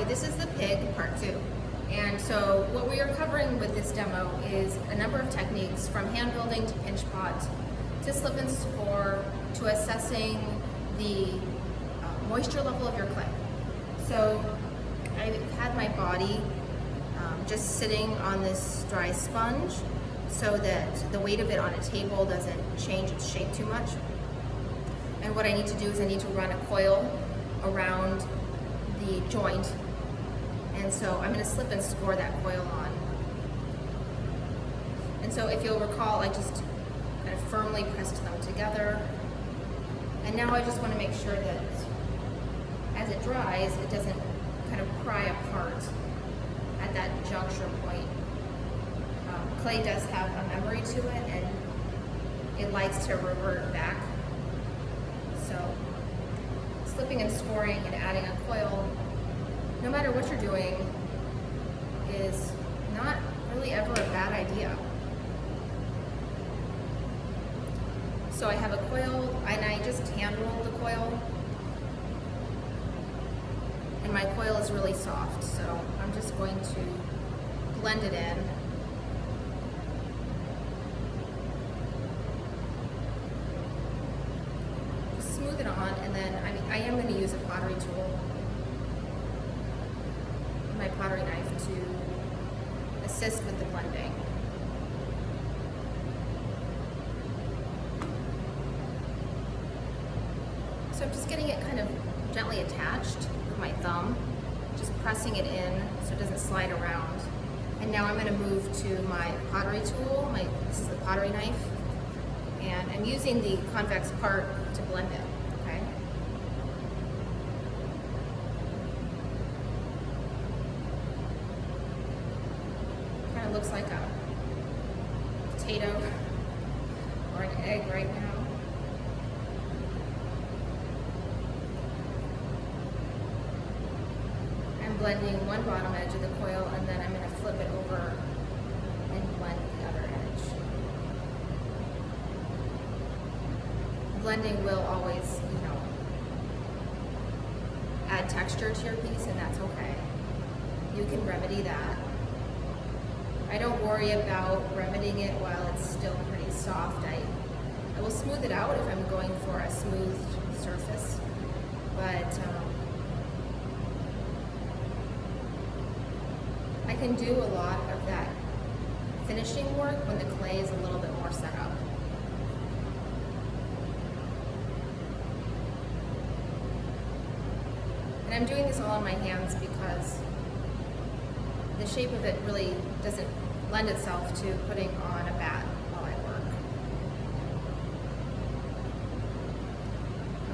Hi, this is the pig part 2. And so what we are covering with this demo is a number of techniques, from hand building to pinch pot, to slip and score, to assessing the moisture level of your clay. So I've had my body just sitting on this dry sponge so that the weight of it on a table doesn't change its shape too much. And what I need to do is I need to run a coil around the joint, and so I'm going to slip and score that coil on. And so if you'll recall, I just kind of firmly pressed them together, and now I just want to make sure that as it dries, it doesn't kind of pry apart at that juncture point. Clay does have a memory to it, and it likes to revert back. So slipping and scoring and adding a coil, no matter what you're doing, is not really ever a bad idea. So I have a coil, and I just hand rolled the coil, and my coil is really soft, so I'm just going to blend it in. Smooth it on, and then I am going to use a pottery tool, my pottery knife, to assist with the blending. So I'm just getting it kind of gently attached with my thumb, just pressing it in so it doesn't slide around. And now I'm going to move to my pottery tool. This is the pottery knife, and I'm using the convex part to blend it. Okay. Kind of looks like a potato or an egg right now. I'm blending one bottom edge of the coil, and then I'm going to flip it over and blend the other edge. Blending will always, add texture to your piece, and that's okay. You can remedy that. I don't worry about remedying it while it's still pretty soft. I will smooth it out if I'm going for a smooth surface, but I can do a lot of that finishing work when the clay is a little bit more set up. And I'm doing this all on my hands because the shape of it really doesn't lend itself to putting on a bat while I work.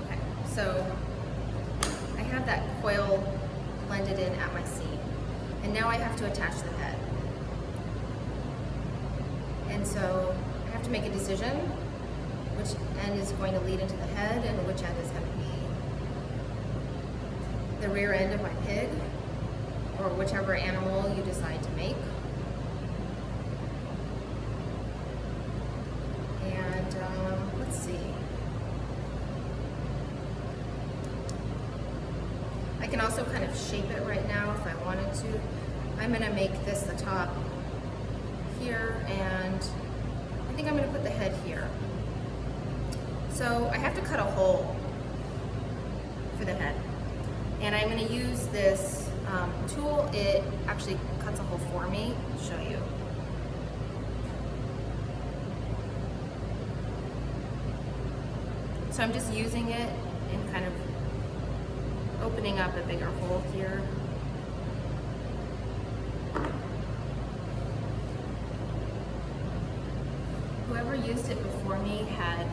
Okay, so I have that coil blended in at my seam, and now I have to attach the head. And so I have to make a decision which end is going to lead into the head and which end is going to be the rear end of my pig, or whichever animal you decide to make. And let's see. I can also kind of shape it right now if I wanted to. I'm going to make this the top here, and I think I'm going to put the head here. So I have to cut a hole for the head, and I'm going to use this tool. It actually cuts a hole for me. I'll show you. So I'm just using it and kind of opening up a bigger hole here. Whoever used it before me had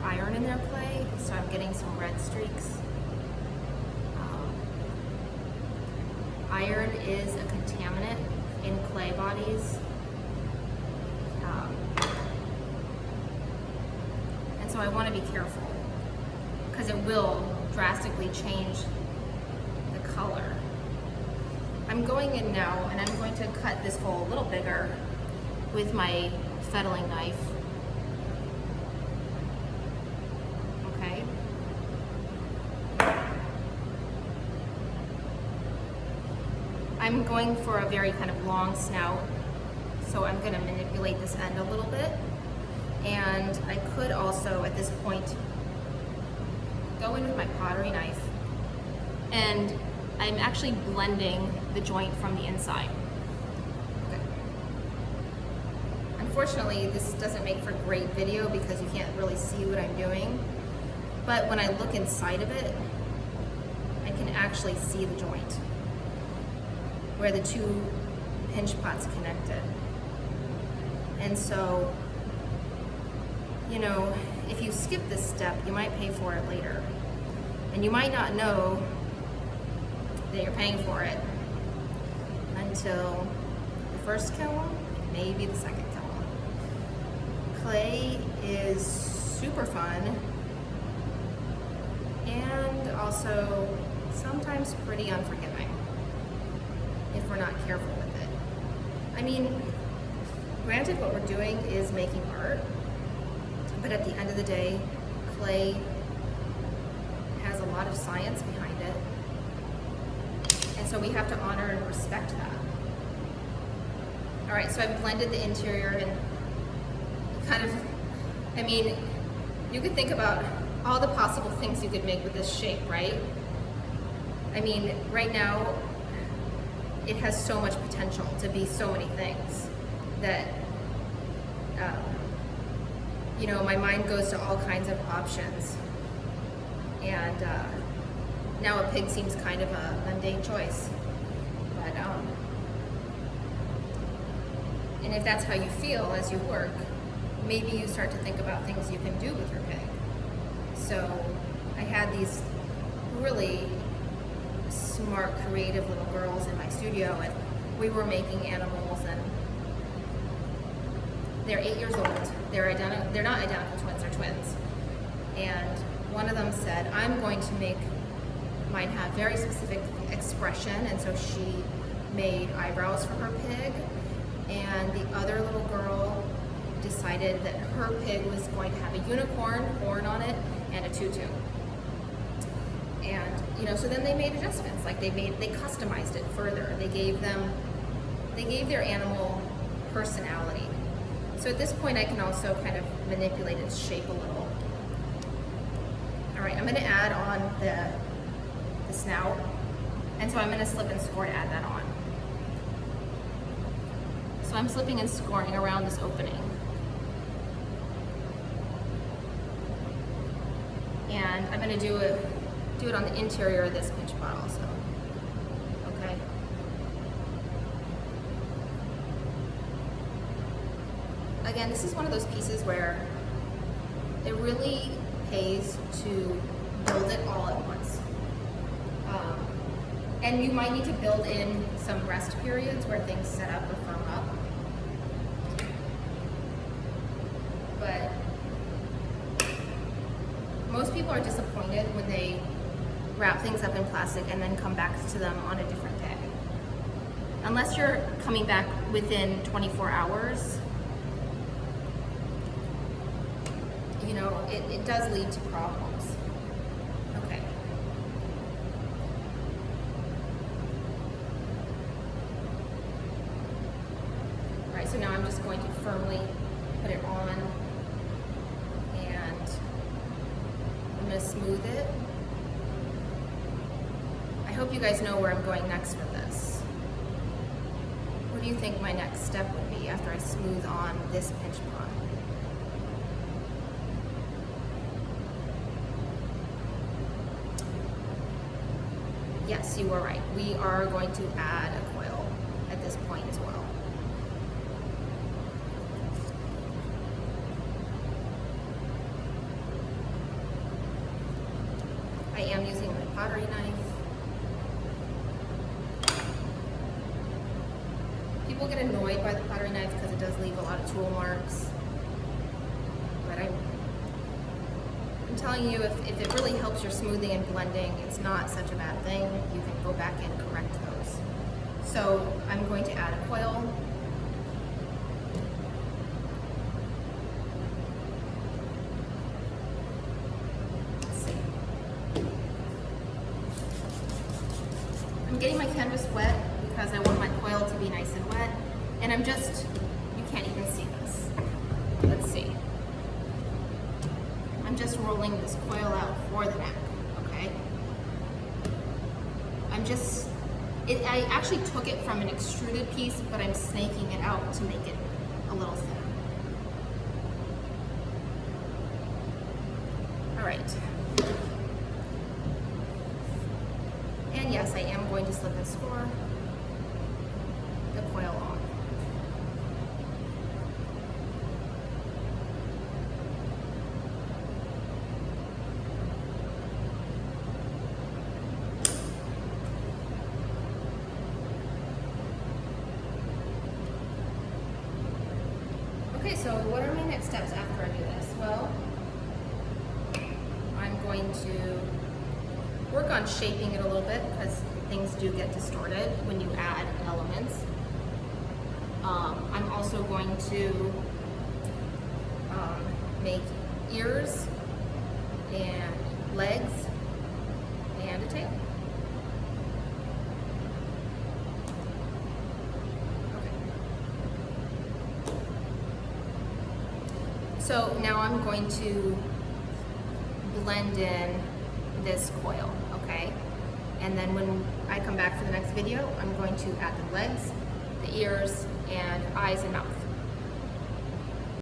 iron in their clay, so I'm getting some red streaks. Iron is a contaminant in clay bodies. And so I want to be careful because it will drastically change the color. I'm going in now, and I'm going to cut this hole a little bigger with my fettling knife. Okay. I'm going for a very kind of long snout, so I'm going to manipulate this end a little bit. And I could also, at this point, go in with my pottery knife, and I'm actually blending the joint from the inside. Okay. Unfortunately, this doesn't make for great video because you can't really see what I'm doing, but when I look inside of it, I can actually see the joint where the two pinch pots connected. And so, you know, if you skip this step, you might pay for it later. And you might not know that you're paying for it until the first kiln, maybe the second kiln. Clay is super fun and also sometimes pretty unforgiving if we're not careful with it. I mean, granted, what we're doing is making art, but at the end of the day, clay has a lot of science behind it. And so we have to honor and respect that. All right, so I've blended the interior and kind of, I mean, you could think about all the possible things you could make with this shape, right? I mean, right now, it has so much potential to be so many things that, you know, my mind goes to all kinds of options. And now a pig seems kind of a mundane choice. But, and if that's how you feel as you work, maybe you start to think about things you can do with your pig. So I had these really smart, creative little girls in my studio, and we were making animals, and they're 8 years old. They're not identical twins, they're twins. And one of them said, I'm going to make mine have very specific expression, and so she made eyebrows for her pig. And the other little girl decided that her pig was going to have a unicorn horn on it and a tutu. And, you know, so then they made adjustments, like they customized it further. They gave their animal personality. So at this point, I can also kind of manipulate its shape a little. All right, I'm gonna add on the snout. And so I'm gonna slip and score to add that on. So I'm slipping and scoring around this opening. And I'm gonna do it on the interior of this pinch pot also, okay? Again, this is one of those pieces where it really pays to build it all at once. And you might need to build in some rest periods where things set up or firm up. But most people are disappointed when they wrap things up in plastic and then come back to them on a different day. Unless you're coming back within 24 hours, you know, it does lead to problems. Okay. All right, so now I'm just going to firmly put it on, and I'm gonna smooth it. I hope you guys know where I'm going next with this. What do you think my next step would be after I smooth on this pinch pot? Yes, you were right. We are going to add a coil at this point as well. I am using my pottery knife. People get annoyed by the pottery knife because it does leave a lot of tool marks. But I'm telling you, if it really helps your smoothing and blending, it's not such a bad thing. You can go back and correct those. So I'm going to add a coil. Let's see. I'm getting my canvas wet because I want my coil to be nice and wet. And I'm just, you can't even see this. Let's see. I'm just rolling this coil out for the neck, okay? I actually took it from an extruded piece, but I'm snaking it out to make it a little thinner. All right. And yes, I am going to slip and score the coil on. Okay, so what are my next steps after I do this? Well, I'm going to work on shaping it a little bit because things do get distorted when you add elements. I'm also going to make ears and legs and a tail. So now I'm going to blend in this coil, okay? And then when I come back for the next video, I'm going to add the legs, the ears, and eyes and mouth.